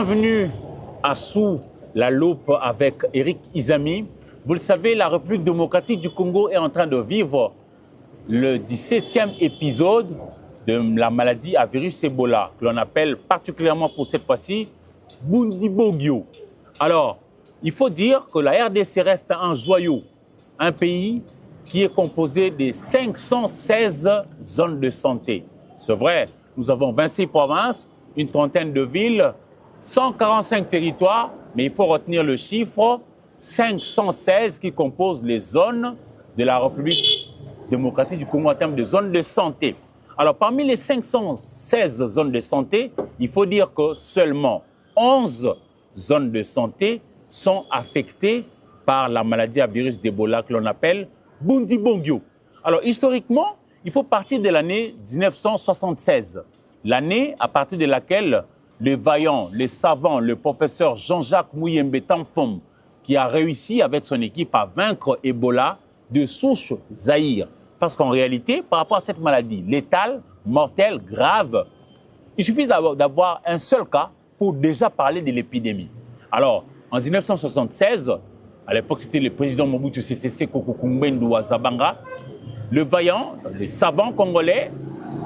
Bienvenue à Sous la loupe avec Eric Izami. Vous le savez, la République démocratique du Congo est en train de vivre le 17e épisode de la maladie à virus Ebola, que l'on appelle particulièrement pour cette fois-ci Bundibugyo. Alors, il faut dire que la RDC reste un joyau, un pays qui est composé de 516 zones de santé. C'est vrai, nous avons 26 provinces, une trentaine de villes, 145 territoires, mais il faut retenir le chiffre 516 qui composent les zones de la République démocratique du Congo en termes de zones de santé. Alors, parmi les 516 zones de santé, il faut dire que seulement 11 zones de santé sont affectées par la maladie à virus d'Ebola que l'on appelle Bundibugyo. Alors, historiquement, il faut partir de l'année 1976, l'année à partir de laquelle le vaillant, le savant, le professeur Jean-Jacques Muyembe Tamfom, qui a réussi avec son équipe à vaincre Ebola de souche Zaïre. Parce qu'en réalité, par rapport à cette maladie létale, mortelle, grave, il suffit d'avoir un seul cas pour déjà parler de l'épidémie. Alors, en 1976, à l'époque c'était le président Mobutu Sese Seko Kukumbendo Zabanga, le vaillant, le savant congolais,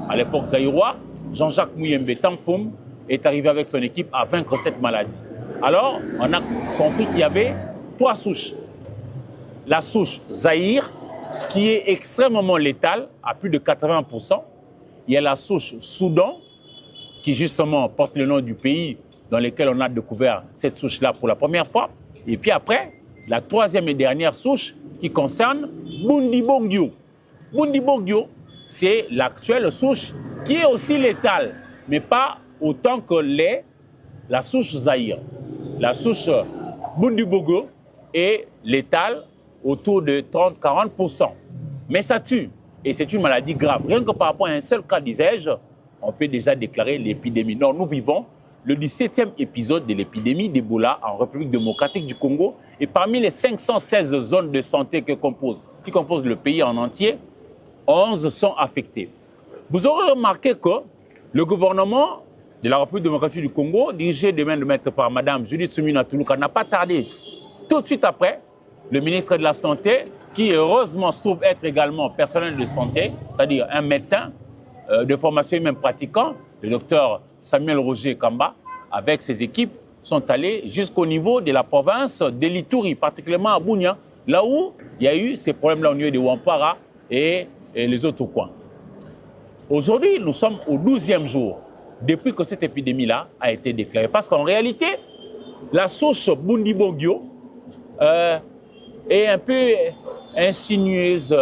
à l'époque zaïrois, Jean-Jacques Muyembe Tamfom, est arrivé avec son équipe à vaincre cette maladie. Alors, on a compris qu'il y avait trois souches. La souche Zaïre, qui est extrêmement létale, à plus de 80%. Il y a la souche Soudan, qui justement porte le nom du pays dans lequel on a découvert cette souche-là pour la première fois. Et puis après, la troisième et dernière souche qui concerne Bundibugyo. Bundibugyo, c'est l'actuelle souche qui est aussi létale, mais pas autant que la souche Zaïre. La souche Bundibugyo est létale autour de 30-40%. Mais ça tue. Et c'est une maladie grave. Rien que par rapport à un seul cas, disais-je, on peut déjà déclarer l'épidémie. Non, nous vivons le 17e épisode de l'épidémie d'Ebola en République démocratique du Congo. Et parmi les 516 zones de santé qui composent le pays en entier, 11 sont affectées. Vous aurez remarqué que le gouvernement de la République démocratique du Congo, dirigé de main de maître par Mme Judith Suminwa Tuluka, n'a pas tardé. Tout de suite après, le ministre de la Santé, qui heureusement se trouve être également personnel de santé, c'est-à-dire un médecin de formation et même pratiquant, le docteur Samuel Roger Kamba, avec ses équipes, sont allés jusqu'au niveau de la province de l'Ituri, particulièrement à Bunia, là où il y a eu ces problèmes-là au niveau de Wampara et les autres coins. Aujourd'hui, nous sommes au 12e jour depuis que cette épidémie-là a été déclarée. Parce qu'en réalité, la souche Bundibugyo est un peu insinueuse.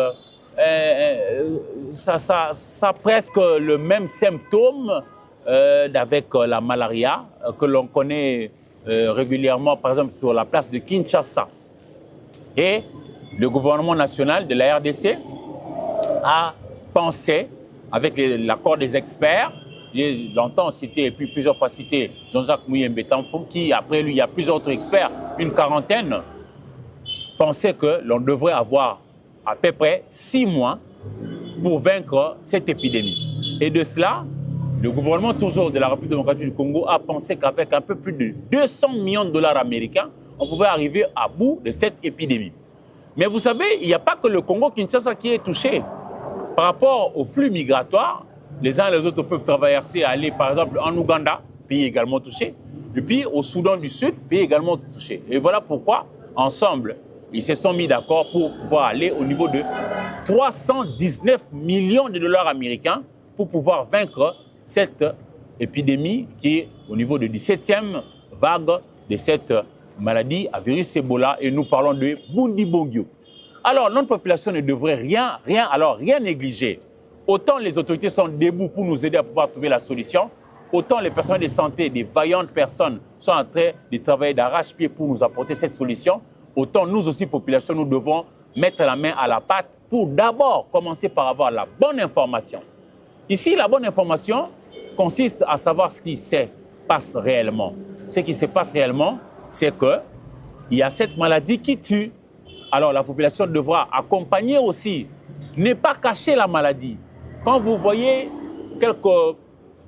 Ça a presque le même symptôme avec la malaria que l'on connaît régulièrement, par exemple, sur la place de Kinshasa. Et le gouvernement national de la RDC a pensé, avec l'accord des experts, j'ai longtemps cité et puis plusieurs fois cité Jean-Jacques Muyembe Tamfom, qui après lui, il y a plusieurs autres experts, une quarantaine, pensaient que l'on devrait avoir à peu près 6 mois pour vaincre cette épidémie. Et de cela, le gouvernement toujours de la République démocratique du Congo a pensé qu'avec un peu plus de 200 millions de dollars américains, on pouvait arriver à bout de cette épidémie. Mais vous savez, il n'y a pas que le Congo-Kinshasa qui est touché. Par rapport au flux migratoire, les uns et les autres peuvent traverser, aller par exemple en Ouganda, pays également touché, et puis au Soudan du Sud, pays également touché. Et voilà pourquoi, ensemble, ils se sont mis d'accord pour pouvoir aller au niveau de 319 millions de dollars américains pour pouvoir vaincre cette épidémie qui est au niveau de 17e vague de cette maladie à virus Ebola. Et nous parlons de Bundibugyo. Alors, notre population ne devrait rien négliger. Autant les autorités sont debout pour nous aider à pouvoir trouver la solution, autant les personnels de santé, des vaillantes personnes, sont en train de travailler d'arrache-pied pour nous apporter cette solution. Autant nous aussi, population, nous devons mettre la main à la pâte pour d'abord commencer par avoir la bonne information. Ici, la bonne information consiste à savoir ce qui se passe réellement. Ce qui se passe réellement, c'est qu'il y a cette maladie qui tue. Alors la population devra accompagner aussi, ne pas cacher la maladie. Quand vous voyez quelques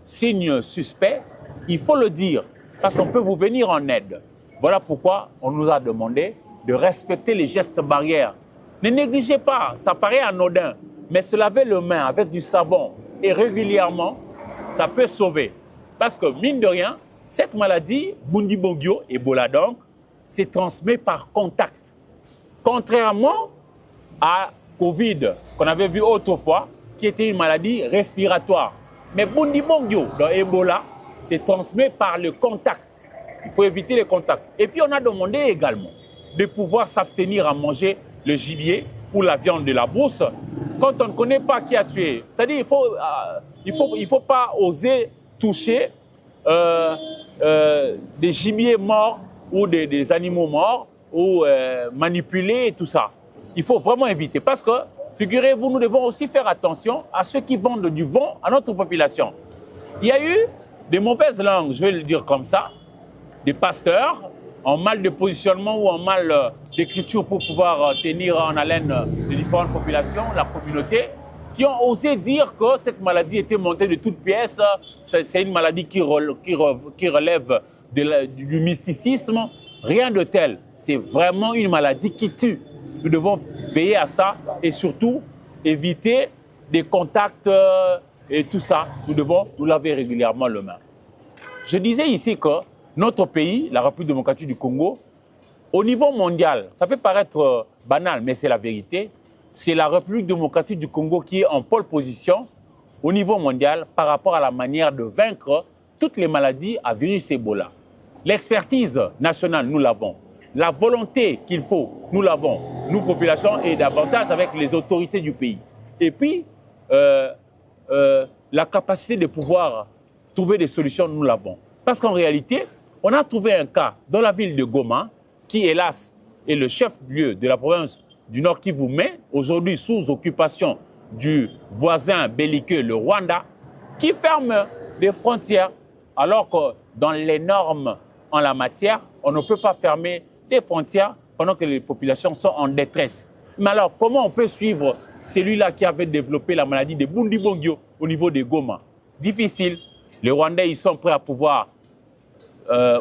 signes suspects, il faut le dire. parce qu'on peut vous venir en aide. Voilà pourquoi on nous a demandé de respecter les gestes barrières. Ne négligez pas, ça paraît anodin, mais se laver les mains avec du savon et régulièrement, ça peut sauver. Parce que, mine de rien, cette maladie, Bundibugyo, Ebola donc, se transmet par contact. Contrairement à Covid, qu'on avait vu autrefois, qui était une maladie respiratoire. Mais Bundibugyo, dans Ebola, se transmet par le contact. Il faut éviter les contacts. Et puis, on a demandé également de pouvoir s'abstenir à manger le gibier ou la viande de la brousse quand on ne connaît pas qui a tué. C'est-à-dire il faut pas oser toucher des gibiers morts ou des animaux morts ou manipuler et tout ça. Il faut vraiment éviter parce que, figurez-vous, nous devons aussi faire attention à ceux qui vendent du vent à notre population. Il y a eu des mauvaises langues, je vais le dire comme ça, des pasteurs en mal de positionnement ou en mal d'écriture pour pouvoir tenir en haleine les différentes populations, la communauté, qui ont osé dire que cette maladie était montée de toutes pièces, c'est une maladie qui relève du mysticisme. Rien de tel. C'est vraiment une maladie qui tue. Nous devons veiller à ça et surtout éviter des contacts et tout ça. Nous devons nous laver régulièrement les mains. Je disais ici que notre pays, la République démocratique du Congo, au niveau mondial, ça peut paraître banal, mais c'est la vérité, c'est la République démocratique du Congo qui est en pole position au niveau mondial par rapport à la manière de vaincre toutes les maladies à virus Ebola. L'expertise nationale, nous l'avons. La volonté qu'il faut, nous l'avons, nous, populations, et davantage avec les autorités du pays. Et puis, la capacité de pouvoir trouver des solutions, nous l'avons. Parce qu'en réalité, on a trouvé un cas dans la ville de Goma, qui, hélas, est le chef-lieu de la province du Nord Kivu, mais aujourd'hui sous occupation du voisin belliqueux, le Rwanda, qui ferme les frontières, alors que dans les normes en la matière, on ne peut pas fermer les frontières pendant que les populations sont en détresse. Mais alors, comment on peut suivre celui-là qui avait développé la maladie de Bundibugyo au niveau de Goma? Difficile. Les Rwandais, ils sont prêts à pouvoir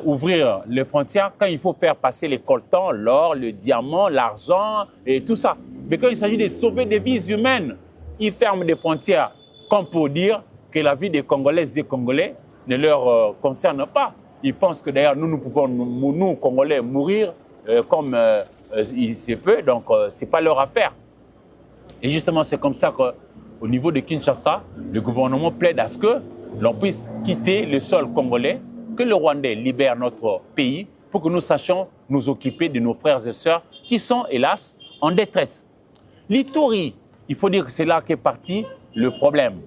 ouvrir les frontières quand il faut faire passer les coltans, l'or, le diamant, l'argent et tout ça. Mais quand il s'agit de sauver des vies humaines, ils ferment des frontières comme pour dire que la vie des Congolaises et des Congolais ne leur concerne pas. Ils pensent que d'ailleurs nous pouvons, nous Congolais, mourir comme il se peut, donc ce n'est pas leur affaire. Et justement, c'est comme ça qu'au niveau de Kinshasa, le gouvernement plaide à ce que l'on puisse quitter le sol congolais, que le Rwandais libère notre pays pour que nous sachions nous occuper de nos frères et sœurs qui sont, hélas, en détresse. L'Ituri, il faut dire que c'est là qu'est parti le problème,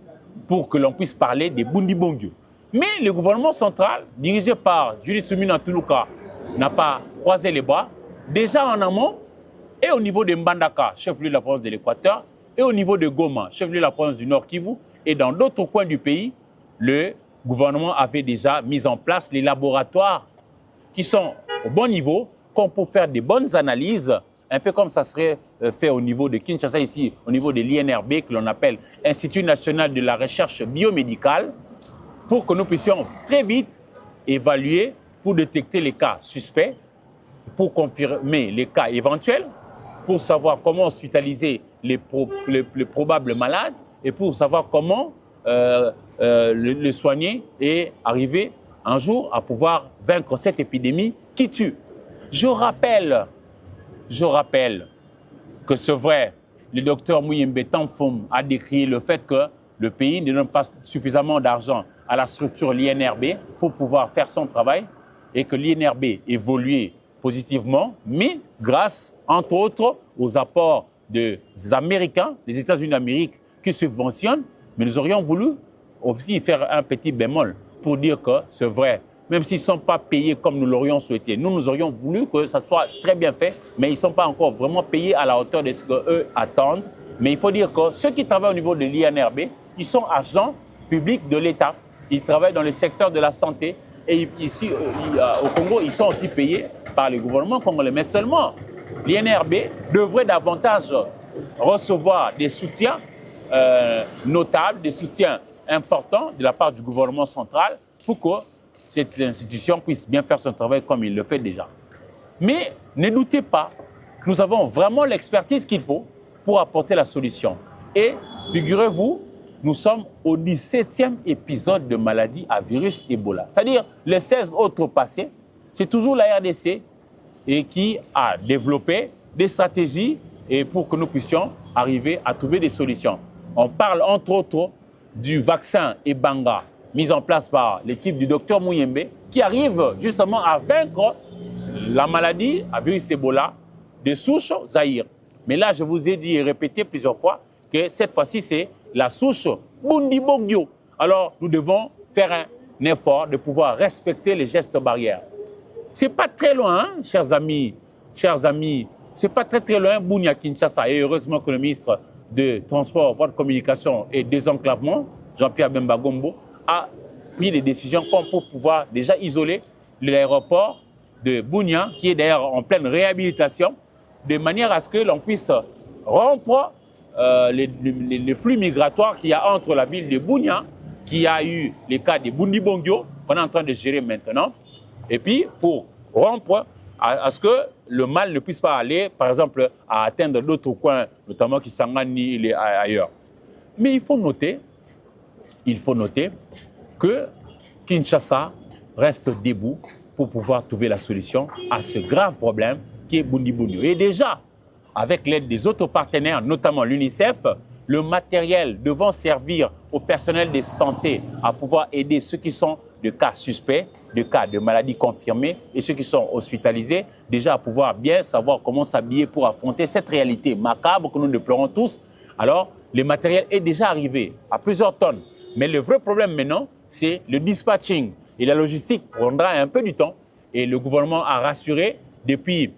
pour que l'on puisse parler des Bundibugyo. Mais le gouvernement central, dirigé par Julius Sumina Tuluka, n'a pas croisé les bras. Déjà en amont, et au niveau de Mbandaka, chef-lieu de la province de l'Équateur, et au niveau de Goma, chef-lieu de la province du Nord Kivu, et dans d'autres coins du pays, le gouvernement avait déjà mis en place les laboratoires qui sont au bon niveau, qu'on peut faire des bonnes analyses, un peu comme ça serait fait au niveau de Kinshasa ici, au niveau de l'INRB, que l'on appelle Institut national de la recherche biomédicale, pour que nous puissions très vite évaluer pour détecter les cas suspects, pour confirmer les cas éventuels, pour savoir comment hospitaliser les probables malades et pour savoir comment le soigner et arriver un jour à pouvoir vaincre cette épidémie qui tue. Je rappelle que c'est vrai, le docteur Muyembe Tamfom a décrit le fait que le pays ne donne pas suffisamment d'argent à la structure l'INRB pour pouvoir faire son travail et que l'INRB évolue positivement, mais grâce, entre autres, aux apports des Américains, des États-Unis d'Amérique qui subventionnent, mais nous aurions voulu aussi faire un petit bémol pour dire que c'est vrai, même s'ils ne sont pas payés comme nous l'aurions souhaité. Nous aurions voulu que ça soit très bien fait, mais ils ne sont pas encore vraiment payés à la hauteur de ce qu'eux attendent. Mais il faut dire que ceux qui travaillent au niveau de l'INRB, ils sont agents publics de l'État. Ils travaillent dans le secteur de la santé. Et ici, au Congo, ils sont aussi payés par le gouvernement congolais. Mais seulement, l'INRB devrait davantage recevoir des soutiens notables, des soutiens importants de la part du gouvernement central pour que cette institution puisse bien faire son travail comme il le fait déjà. Mais ne doutez pas, nous avons vraiment l'expertise qu'il faut pour apporter la solution. Et figurez-vous, nous sommes au 17e épisode de maladie à virus Ebola. C'est-à-dire les 16 autres passés, c'est toujours la RDC et qui a développé des stratégies et pour que nous puissions arriver à trouver des solutions. On parle entre autres du vaccin Ebanga mis en place par l'équipe du docteur Mouyembe qui arrive justement à vaincre la maladie à virus Ebola de souche Zaïre. Mais là, je vous ai dit et répété plusieurs fois que cette fois-ci, c'est la souche Bundibugyo. Alors, nous devons faire un effort de pouvoir respecter les gestes barrières. C'est pas très loin, hein, chers amis, c'est pas très loin, Bunia, Kinshasa. Et heureusement que le ministre de Transport, Voies de Communication et Désenclavement, Jean-Pierre Bemba Gombo, a pris des décisions pour pouvoir déjà isoler l'aéroport de Bunia, qui est d'ailleurs en pleine réhabilitation, de manière à ce que l'on puisse rompre les flux migratoires qu'il y a entre la ville de Bunia, qui a eu les cas de Bundibugyo, qu'on est en train de gérer maintenant, et puis pour rompre à ce que le mal ne puisse pas aller, par exemple, à atteindre d'autres coins, notamment Kisangani et ailleurs. Mais il faut noter que Kinshasa reste debout pour pouvoir trouver la solution à ce grave problème qui est Bundibugyo. Et déjà, avec l'aide des autres partenaires, notamment l'UNICEF, le matériel devant servir au personnel de santé à pouvoir aider ceux qui sont de cas suspects, de cas de maladies confirmées et ceux qui sont hospitalisés, déjà à pouvoir bien savoir comment s'habiller pour affronter cette réalité macabre que nous déplorons tous. Alors, le matériel est déjà arrivé à plusieurs tonnes. Mais le vrai problème maintenant, c'est le dispatching. Et la logistique prendra un peu du temps. Et le gouvernement a rassuré depuis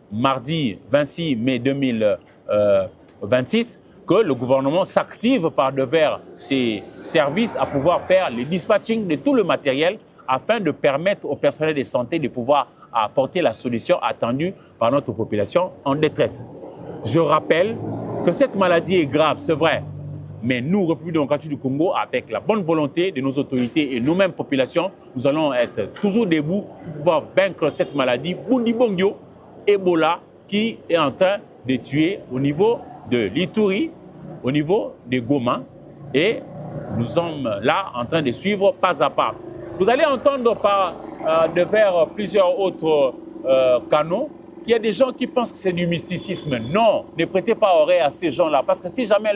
mardi 26 mai 2026 que le gouvernement s'active par devers ses services à pouvoir faire le dispatching de tout le matériel afin de permettre au personnel de santé de pouvoir apporter la solution attendue par notre population en détresse. Je rappelle que cette maladie est grave, c'est vrai, mais nous, République démocratique du Congo, avec la bonne volonté de nos autorités et nous-mêmes, population, nous allons être toujours debout pour pouvoir vaincre cette maladie Bundibugyo, Ebola, qui est en train de tuer au niveau de l'Ituri, au niveau de Goma, et nous sommes là en train de suivre pas à pas. Vous allez entendre par devers plusieurs autres canaux qu'il y a des gens qui pensent que c'est du mysticisme. Non, ne prêtez pas oreille à ces gens-là, parce que si jamais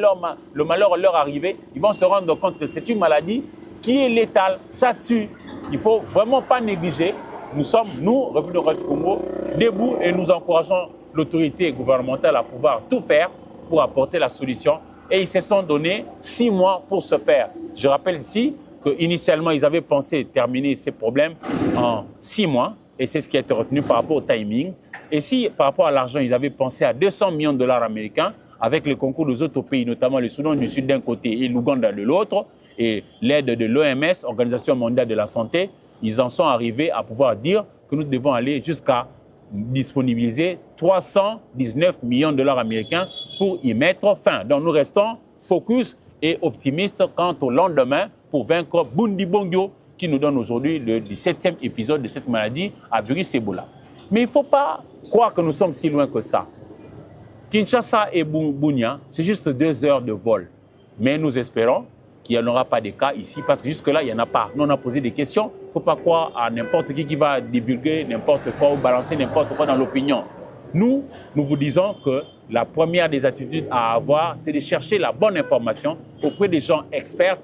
le malheur leur arrivait, ils vont se rendre compte que c'est une maladie qui est létale, ça tue. Il ne faut vraiment pas négliger. Nous sommes, nous, République démocratique du Congo, debout et nous encourageons l'autorité gouvernementale à pouvoir tout faire pour apporter la solution. Et ils se sont donné 6 mois pour ce faire. Je rappelle ici qu'initialement, ils avaient pensé terminer ces problèmes en 6 mois. Et c'est ce qui a été retenu par rapport au timing. Et si, par rapport à l'argent, ils avaient pensé à 200 millions de dollars américains, avec le concours des autres pays, notamment le Soudan du Sud d'un côté et l'Ouganda de l'autre, et l'aide de l'OMS, Organisation mondiale de la santé, ils en sont arrivés à pouvoir dire que nous devons aller jusqu'à disponibiliser 319 millions de dollars américains pour y mettre fin. Donc nous restons focus et optimistes quant au lendemain pour vaincre Bundibugyo qui nous donne aujourd'hui le 17e épisode de cette maladie à virus Ebola. Mais il ne faut pas croire que nous sommes si loin que ça. Kinshasa et Bunia, c'est juste 2 heures de vol. Mais nous espérons qu'il n'y en aura pas de cas ici, parce que jusque-là, il n'y en a pas. Nous, on a posé des questions. Il ne faut pas croire à n'importe qui va divulguer n'importe quoi ou balancer n'importe quoi dans l'opinion. Nous vous disons que la première des attitudes à avoir, c'est de chercher la bonne information auprès des gens experts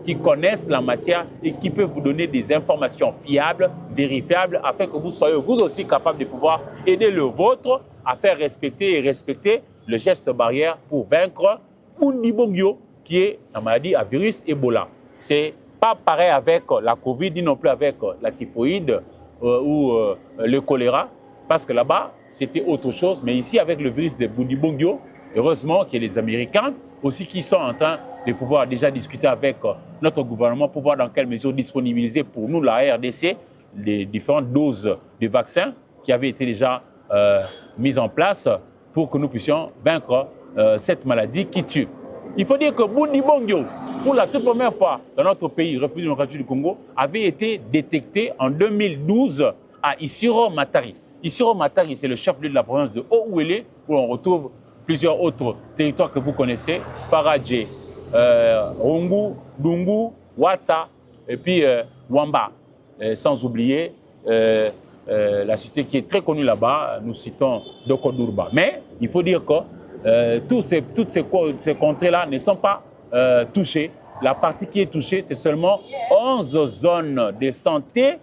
qui connaissent la matière et qui peuvent vous donner des informations fiables, vérifiables, afin que vous soyez vous aussi capable de pouvoir aider le vôtre à faire respecter le geste barrière pour vaincre Bundibugyo, qui est la maladie à virus Ebola. C'est pas pareil avec la Covid, ni non plus avec la typhoïde ou le choléra, parce que là-bas, c'était autre chose. Mais ici, avec le virus de Bundibugyo, heureusement qu'il y a les Américains aussi qui sont en train de pouvoir déjà discuter avec notre gouvernement pour voir dans quelle mesure disponibiliser pour nous, la RDC, les différentes doses de vaccins qui avaient été déjà mises en place pour que nous puissions vaincre cette maladie qui tue. Il faut dire que Bundi Bongyo, pour la toute première fois dans notre pays, République démocratique du Congo, avait été détecté en 2012 à Isiro Matari. Isiro Matari, c'est le chef-lieu de la province de Haut-Ouélé, où on retrouve plusieurs autres territoires que vous connaissez, Faradje, Rungu, Dungu, Watsa, et puis Wamba. Sans oublier la cité qui est très connue là-bas, nous citons Dokodurba. Mais il faut dire que toutes ces contrées-là ne sont pas touchées. La partie qui est touchée, c'est seulement 11 zones de santé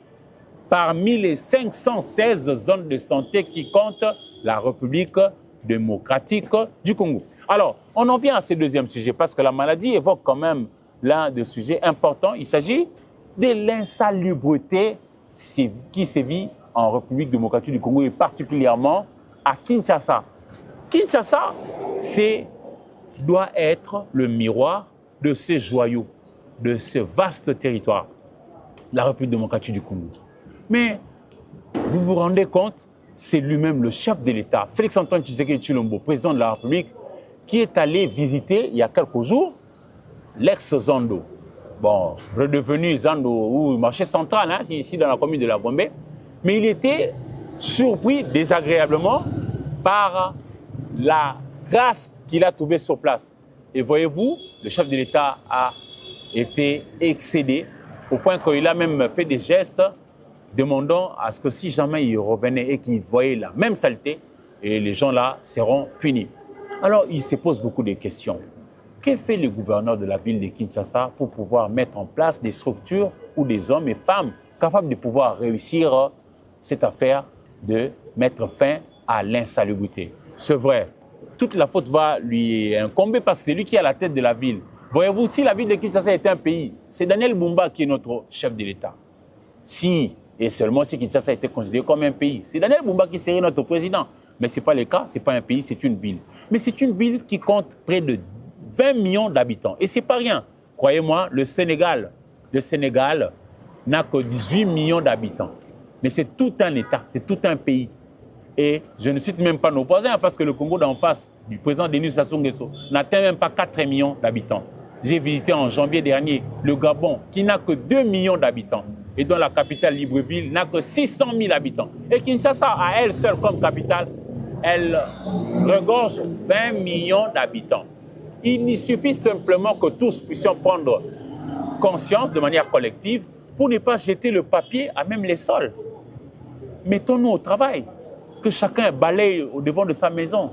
parmi les 516 zones de santé qui comptent la République démocratique du Congo. Alors, on en vient à ce deuxième sujet parce que la maladie évoque quand même l'un des sujets importants. Il s'agit de l'insalubrité qui sévit en République démocratique du Congo et particulièrement à Kinshasa. Kinshasa, doit être le miroir de ces joyaux, de ce vaste territoire, la République démocratique du Congo. Mais vous vous rendez compte, c'est lui-même le chef de l'État, Félix-Antoine Tshisekedi Tshilombo, président de la République, qui est allé visiter il y a quelques jours l'ex-Zando. Bon, redevenu Zando ou marché central, hein, ici dans la commune de la Gombe, mais il était surpris désagréablement par la grâce qu'il a trouvée sur place. Et voyez-vous, le chef de l'État a été excédé au point qu'il a même fait des gestes demandant à ce que si jamais il revenait et qu'il voyait la même saleté, et les gens là seront punis. Alors il se pose beaucoup de questions. Que fait le gouverneur de la ville de Kinshasa pour pouvoir mettre en place des structures où des hommes et femmes capables de pouvoir réussir cette affaire de mettre fin à l'insalubrité? C'est vrai, toute la faute va lui incomber parce que c'est lui qui est à la tête de la ville. Voyez-vous, si la ville de Kinshasa était un pays, c'est Daniel Bumba qui est notre chef de l'État. Si, et seulement si Kinshasa était considéré comme un pays, c'est Daniel Bumba qui serait notre président. Mais ce n'est pas le cas, ce n'est pas un pays, c'est une ville. Mais c'est une ville qui compte près de 20 millions d'habitants. Et ce n'est pas rien. Croyez-moi, le Sénégal n'a que 18 millions d'habitants. Mais c'est tout un État, c'est tout un pays. Et je ne cite même pas nos voisins parce que le Congo d'en face du président Denis Sassou Nguesso n'atteint même pas 4 millions d'habitants. J'ai visité en janvier dernier le Gabon qui n'a que 2 millions d'habitants et dont la capitale Libreville n'a que 600 000 habitants. Et Kinshasa, à elle seule comme capitale, elle regorge 20 millions d'habitants. Il suffit simplement que tous puissions prendre conscience de manière collective pour ne pas jeter le papier à même les sols. Mettons-nous au travail, que chacun balaye au devant de sa maison.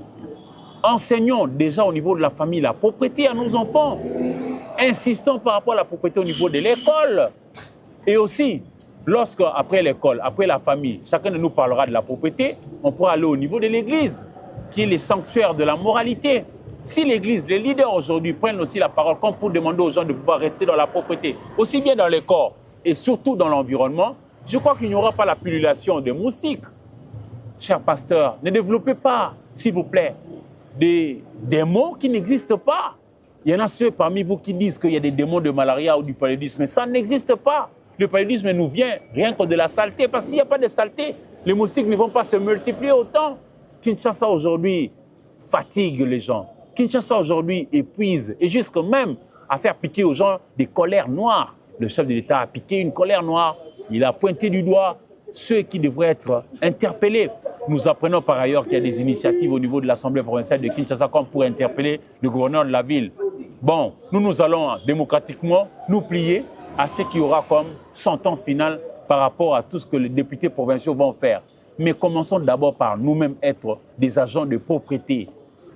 Enseignons déjà au niveau de la famille la propriété à nos enfants. Insistons par rapport à la propriété au niveau de l'école. Et aussi, lorsque, après l'école, après la famille, chacun de nous parlera de la propriété, on pourra aller au niveau de l'Église, qui est le sanctuaire de la moralité. Si l'Église, les leaders aujourd'hui prennent aussi la parole comme pour demander aux gens de pouvoir rester dans la propriété, aussi bien dans les corps et surtout dans l'environnement, je crois qu'il n'y aura pas la pullulation des moustiques. Chers pasteurs, ne développez pas, s'il vous plaît, des démons qui n'existent pas. Il y en a ceux parmi vous qui disent qu'il y a des démons de malaria ou du paludisme, mais ça n'existe pas. Le paludisme nous vient rien que de la saleté, parce qu'il n'y a pas de saleté, les moustiques ne vont pas se multiplier autant. Kinshasa aujourd'hui fatigue les gens. Kinshasa aujourd'hui épuise et jusque même à faire piquer aux gens des colères noires. Le chef de l'État a piqué une colère noire. Il a pointé du doigt ceux qui devraient être interpellés. Nous apprenons par ailleurs qu'il y a des initiatives au niveau de l'Assemblée provinciale de Kinshasa comme pour interpeller le gouverneur de la ville. Bon, nous allons démocratiquement nous plier à ce qu'il y aura comme sentence finale par rapport à tout ce que les députés provinciaux vont faire. Mais commençons d'abord par nous-mêmes être des agents de propriété.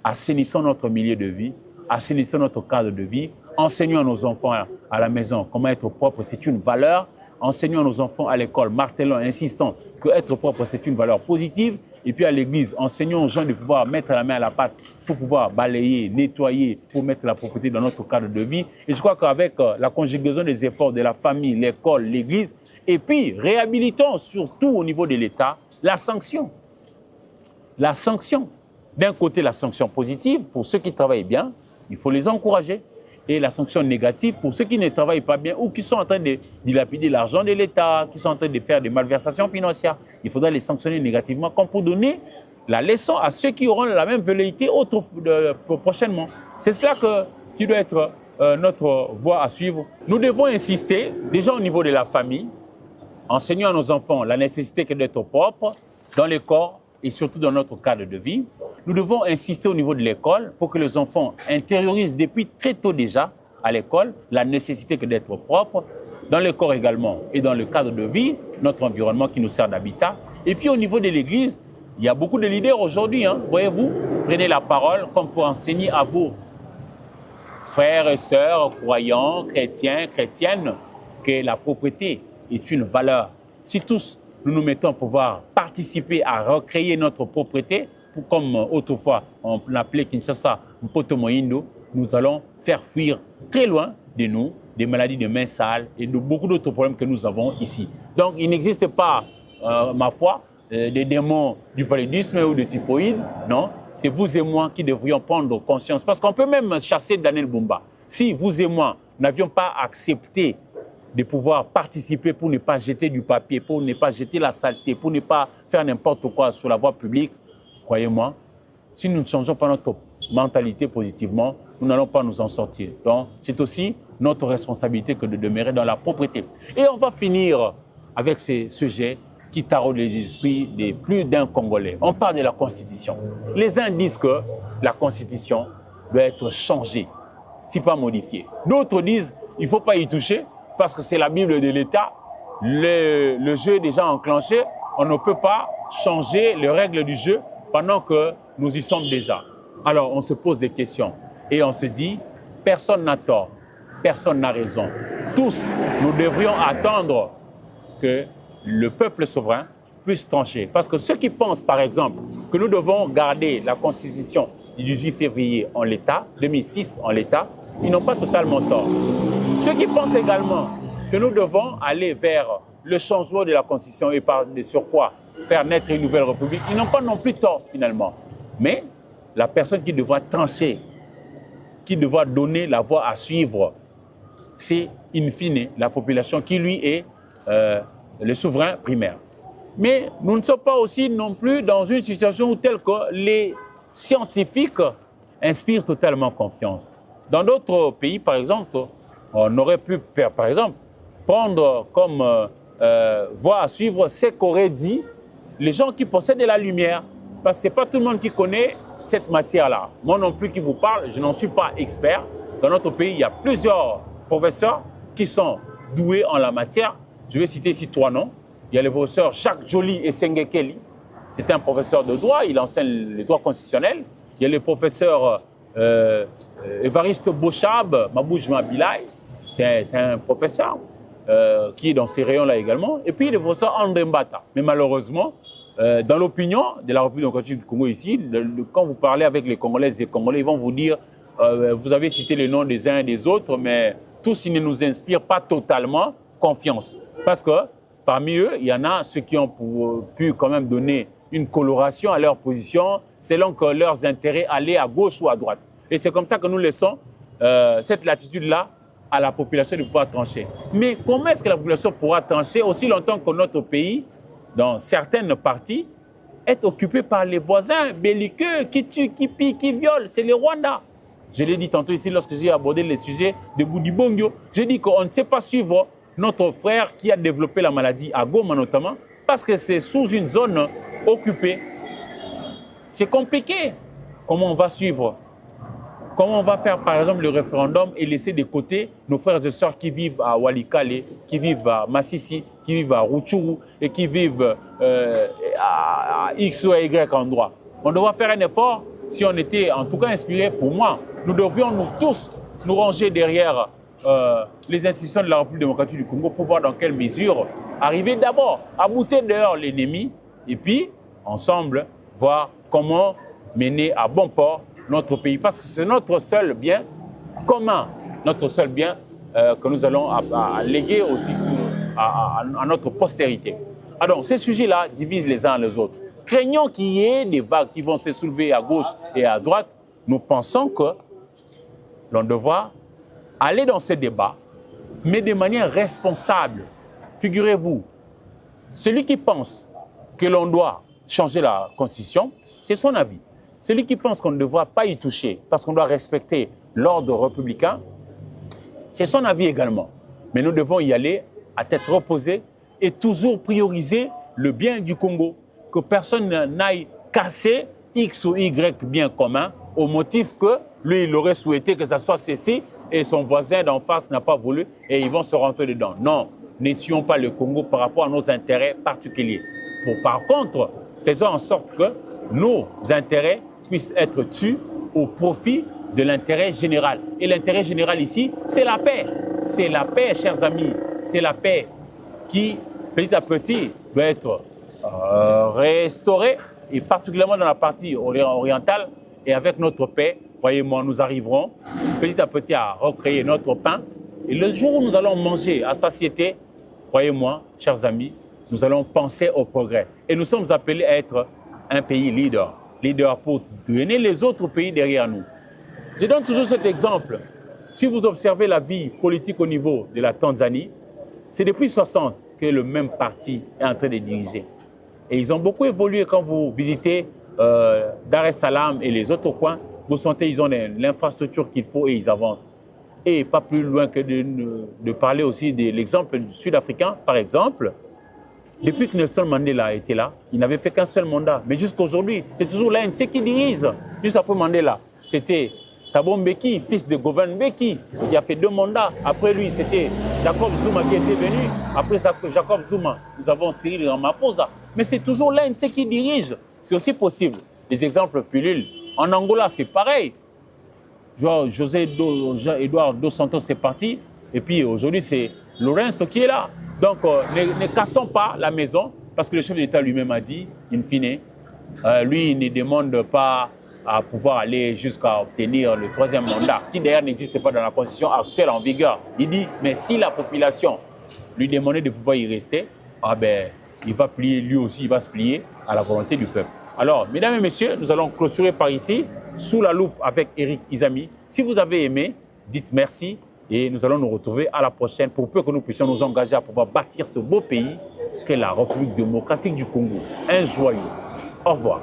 Assainissons notre milieu de vie, assainissons notre cadre de vie, enseignons à nos enfants à la maison comment être propre, c'est une valeur. Enseignons à nos enfants à l'école, martelons, insistons que être propre, c'est une valeur positive. Et puis à l'église, enseignons aux gens de pouvoir mettre la main à la pâte pour pouvoir balayer, nettoyer, pour mettre la propriété dans notre cadre de vie. Et je crois qu'avec la conjugaison des efforts de la famille, l'école, l'église, et puis réhabilitons surtout au niveau de l'État la sanction. La sanction. D'un côté, la sanction positive, pour ceux qui travaillent bien, il faut les encourager. Et la sanction négative pour ceux qui ne travaillent pas bien ou qui sont en train de dilapider l'argent de l'État, qui sont en train de faire des malversations financières. Il faudra les sanctionner négativement comme pour donner la leçon à ceux qui auront la même velléité prochainement. C'est cela que qui doit être notre voie à suivre. Nous devons insister, déjà au niveau de la famille, enseignant à nos enfants la nécessité d'être propre dans les corps et surtout dans notre cadre de vie. Nous devons insister au niveau de l'école pour que les enfants intériorisent depuis très tôt déjà à l'école la nécessité d'être propre, dans le corps également et dans le cadre de vie, notre environnement qui nous sert d'habitat. Et puis au niveau de l'Église, il y a beaucoup de leaders aujourd'hui, voyez-vous, prenez la parole comme pour enseigner à vous, frères et sœurs, croyants, chrétiens, chrétiennes, que la propriété est une valeur. Si tous nous nous mettons à pouvoir participer à recréer notre propriété, comme autrefois on l'appelait Kinshasa Mpoto Moindo, nous allons faire fuir très loin de nous des maladies de mains sales et de beaucoup d'autres problèmes que nous avons ici. Donc il n'existe pas, ma foi, des démons du paludisme ou de typhoïde, non. C'est vous et moi qui devrions prendre conscience. Parce qu'on peut même chasser Daniel Bumba. Si vous et moi n'avions pas accepté de pouvoir participer pour ne pas jeter du papier, pour ne pas jeter la saleté, pour ne pas faire n'importe quoi sur la voie publique, croyez-moi, si nous ne changeons pas notre mentalité positivement, nous n'allons pas nous en sortir. Donc, c'est aussi notre responsabilité que de demeurer dans la propriété. Et on va finir avec ces sujets qui taraudent les esprits de plus d'un Congolais. On parle de la Constitution. Les uns disent que la Constitution doit être changée, si pas modifiée. D'autres disent qu'il ne faut pas y toucher parce que c'est la Bible de l'État. Le jeu est déjà enclenché. On ne peut pas changer les règles du jeu pendant que nous y sommes déjà. Alors, on se pose des questions et on se dit, personne n'a tort, personne n'a raison. Tous, nous devrions attendre que le peuple souverain puisse trancher. Parce que ceux qui pensent, par exemple, que nous devons garder la Constitution du 18 février en l'état, 2006 en l'état, ils n'ont pas totalement tort. Ceux qui pensent également que nous devons aller vers le changement de la Constitution et par de surcroît faire naître une nouvelle république, ils n'ont pas non plus tort finalement. Mais la personne qui devra trancher, qui devra donner la voie à suivre, c'est in fine la population qui lui est le souverain primaire. Mais nous ne sommes pas aussi non plus dans une situation où telle que les scientifiques inspirent totalement confiance. Dans d'autres pays, par exemple, on aurait pu, par exemple, prendre comme voie à suivre ce qu'auraient dit les gens qui possèdent de la lumière. Parce que ce n'est pas tout le monde qui connaît cette matière-là. Moi non plus qui vous parle, je n'en suis pas expert. Dans notre pays, il y a plusieurs professeurs qui sont doués en la matière. Je vais citer ici 3 noms. Il y a le professeur Jacques Joly et Sengekeli. C'est un professeur de droit, il enseigne le droit constitutionnel. Il y a le professeur Évariste Bochab, Mabouj Mabilay. C'est un professeur qui est dans ces rayons-là également. Et puis le professeur André Mbata. Mais malheureusement, dans l'opinion de la République démocratique du Congo ici, quand vous parlez avec les Congolaises et Congolais, ils vont vous dire, vous avez cité les noms des uns et des autres, mais tous, ils ne nous inspirent pas totalement confiance. Parce que parmi eux, il y en a ceux qui ont pu quand même donner une coloration à leur position selon que leurs intérêts allaient à gauche ou à droite. Et c'est comme ça que nous laissons cette latitude-là à la population de pouvoir trancher. Mais comment est-ce que la population pourra trancher aussi longtemps que notre pays, dans certaines parties, est occupé par les voisins belliqueux qui tuent, qui pillent, qui violent? C'est le Rwanda. Je l'ai dit tantôt ici lorsque j'ai abordé le sujet de Boudibongyo. J'ai dit qu'on ne sait pas suivre notre frère qui a développé la maladie à Goma notamment, parce que c'est sous une zone occupée. C'est compliqué. Comment on va suivre? Comment on va faire par exemple le référendum et laisser de côté nos frères et sœurs qui vivent à Walikale, qui vivent à Massissi, qui vivent à Rutshuru et qui vivent à X ou à Y endroit? On devra faire un effort si on était en tout cas inspiré. Pour moi, nous devrions nous tous nous ranger derrière les institutions de la République démocratique du Congo pour voir dans quelle mesure arriver d'abord à bouter dehors l'ennemi et puis ensemble voir comment mener à bon port notre pays, parce que c'est notre seul bien commun, notre seul bien que nous allons à léguer aussi à notre postérité. Alors ces sujets-là divisent les uns les autres. Craignons qu'il y ait des vagues qui vont se soulever à gauche et à droite. Nous pensons que l'on devra aller dans ces débats, mais de manière responsable. Figurez-vous, celui qui pense que l'on doit changer la Constitution, c'est son avis. Celui qui pense qu'on ne devra pas y toucher, parce qu'on doit respecter l'ordre républicain. C'est son avis également. Mais nous devons y aller à tête reposée et toujours prioriser le bien du Congo. Que personne n'aille casser X ou Y bien commun au motif que lui, il aurait souhaité que ça soit ceci et son voisin d'en face n'a pas voulu et ils vont se rentrer dedans. Non, n'étions pas le Congo par rapport à nos intérêts particuliers. Par contre, faisons en sorte que nos intérêts puissent être tus au profit de l'intérêt général. Et l'intérêt général ici, c'est la paix. C'est la paix, chers amis. C'est la paix qui, petit à petit, doit être restaurée, et particulièrement dans la partie orientale. Et avec notre paix, croyez-moi, nous arriverons petit à petit à recréer notre pain. Et le jour où nous allons manger à satiété, croyez-moi, chers amis, nous allons penser au progrès. Et nous sommes appelés à être un pays leader. Leader pour drainer les autres pays derrière nous. Je donne toujours cet exemple. Si vous observez la vie politique au niveau de la Tanzanie, c'est depuis 60 que le même parti est en train de diriger. Et ils ont beaucoup évolué quand vous visitez Dar es Salaam et les autres coins. Vous sentez qu'ils ont l'infrastructure qu'il faut et ils avancent. Et pas plus loin que de parler aussi de l'exemple sud-africain, par exemple. Depuis que Nelson Mandela était là, il n'avait fait qu'un seul mandat. Mais jusqu'aujourd'hui, c'est toujours l'ANC qui dirige. Juste après Mandela, c'était Thabo Mbeki, fils de Govan Mbeki, qui a fait 2 mandats. Après lui, c'était Jacob Zuma qui était venu. Après Jacob Zuma, nous avons Cyril Ramaphosa. Mais c'est toujours l'ANC qui dirige. C'est aussi possible. Les exemples pullulent. En Angola, c'est pareil. José Eduardo dos Santos est parti. Et puis aujourd'hui, c'est Lourenço qui est là. Donc, ne cassons pas la maison, parce que le chef d'État lui-même a dit, in fine, lui, il ne demande pas à pouvoir aller jusqu'à obtenir le 3e mandat, qui d'ailleurs n'existe pas dans la constitution actuelle en vigueur. Il dit, mais si la population lui demandait de pouvoir y rester, ah ben, il va plier, lui aussi, il va se plier à la volonté du peuple. Alors, mesdames et messieurs, nous allons clôturer par ici, sous la loupe avec Eric Izami. Si vous avez aimé, dites merci. Et nous allons nous retrouver à la prochaine pour peu que nous puissions nous engager à pouvoir bâtir ce beau pays qu'est la République démocratique du Congo. Un joyau. Au revoir.